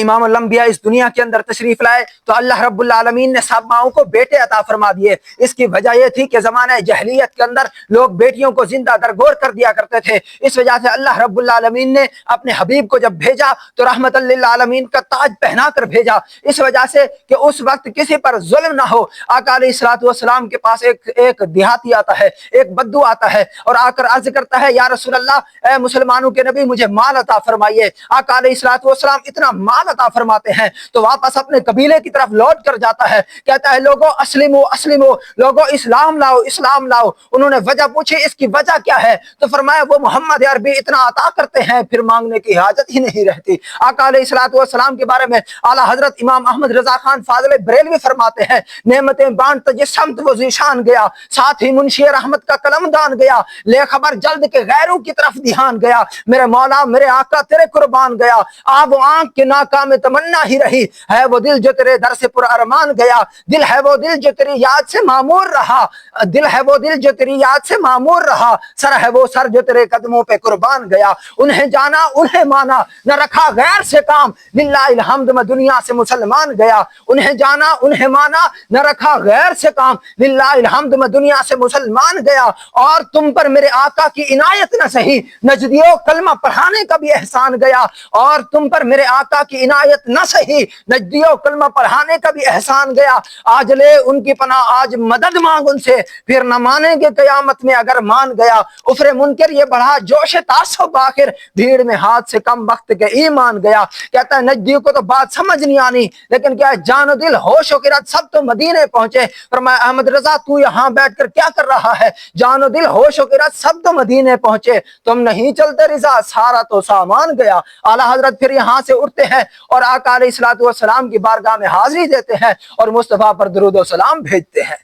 امام الانبیاء اس دنیا کے اندر تشریف لائے تو اللہ رب العالمین نے سب ماؤں کو بیٹے عطا فرما دیے۔ اس کی وجہ یہ تھی کہ زمانہ جاہلیت کے اندر لوگ بیٹیوں کو زندہ درگور کر دیا کرتے تھے، اس وجہ سے اللہ رب العالمین نے اپنے حبیب کو جب بھیجا تو رحمت للعالمین کا تاج پہنا کر بھیجا، اس وجہ سے کہ اس وقت کسی پر ظلم نہ ہو۔ آقا علیہ الصلوۃ والسلام کے پاس ایک دیہاتی آتا ہے، ایک بدو آتا ہے اور آ کر عرض کرتا ہے یا رسول اللہ، اے مسلمانوں کے نبی مجھے مال عطا فرمائیے۔ آقا علیہ الصلوۃ والسلام اتنا مال عطا فرماتے ہیں تو واپس اپنے قبیلے کی طرف لوٹ کر جاتا ہے، کہتا ہے لوگو اسلمو اسلمو، لوگو اسلام لاؤ اسلام لاؤ۔ انہوں نے وجہ پوچھی، اس کی وجہ کیا ہے؟ تو فرمایا وہ محمد عربی اتنا عطا کرتے ہیں پھر مانگنے کی حاجت ہی نہیں رہتی۔ آقا علیہ الصلوۃ والسلام کے بارے میں اعلیٰ حضرت امام احمد رضا خان فاضل بریلوی فرماتے ہیں نعمتیں بانٹ جس سمت وہ ذیشان گیا، ساتھ ہی منشی رحمت کا قلم دان گیا، لے خبر جلد کے غیروں کی طرف دھیان گیا، میرے مولا میرے آقا تیرے قربان گیا، آب و آنکھ کے ناکام تمنا ہی رہی، ہے وہ دل جو تیرے در سے پر ارمان گیا، دل ہے وہ دل جو تیری یاد سے معمور رہا، دل ہے وہ دل جو تیری یاد سے معمور رہا، سر ہے وہ سر جو تیرے قدموں پہ قربان گیا، انہیں جانا انہیں مانا نہ رکھا غیر سے کام، للہ الحمد میں دنیا سے مسلمان گیا، انہیں جانا انہیں مانا نہ رکھا غیر سے کام، للہ الحمد میں دنیا سے مسلمان گیا، اور تم پر میرے آقا کی عنایت نہ سہی، نجدیوں کلمہ پڑھانے کا بھی احسان گیا، اور تم پر میرے آقا کی عنایت نہ سہی، نجدیوں کلمہ پڑھانے کا بھی احسان گیا، آج لے ان کی پناہ آج مدد مانگ ان سے، پھر نہ مانیں گے قیامت میں اگر مان گیا، افر منکر یہ بڑھا جوش تعصب آخر، بھیڑ میں ہاتھ سے کم وقت کے ایمان گیا۔ کہتا ہے نجدیوں کو تو بات سمجھ نہیں آنی، لیکن کیا ہے جان و دل ہوش و خرد سب تو مدینے پہنچے۔ فرمایا احمد رضا تو یہاں بیٹھ کر کیا کر رہا ہے؟ جان و دل ہوش و خرد سب تو مدینے پہنچے، تم نہیں چلتے رضا سارا تو سامان گیا۔ اعلیٰ حضرت پھر یہاں سے اٹھتے ہیں اور آقا علیہ الصلوۃ والسلام کی بارگاہ میں حاضری دیتے ہیں اور مصطفیٰ پر درود و سلام بھیجتے ہیں۔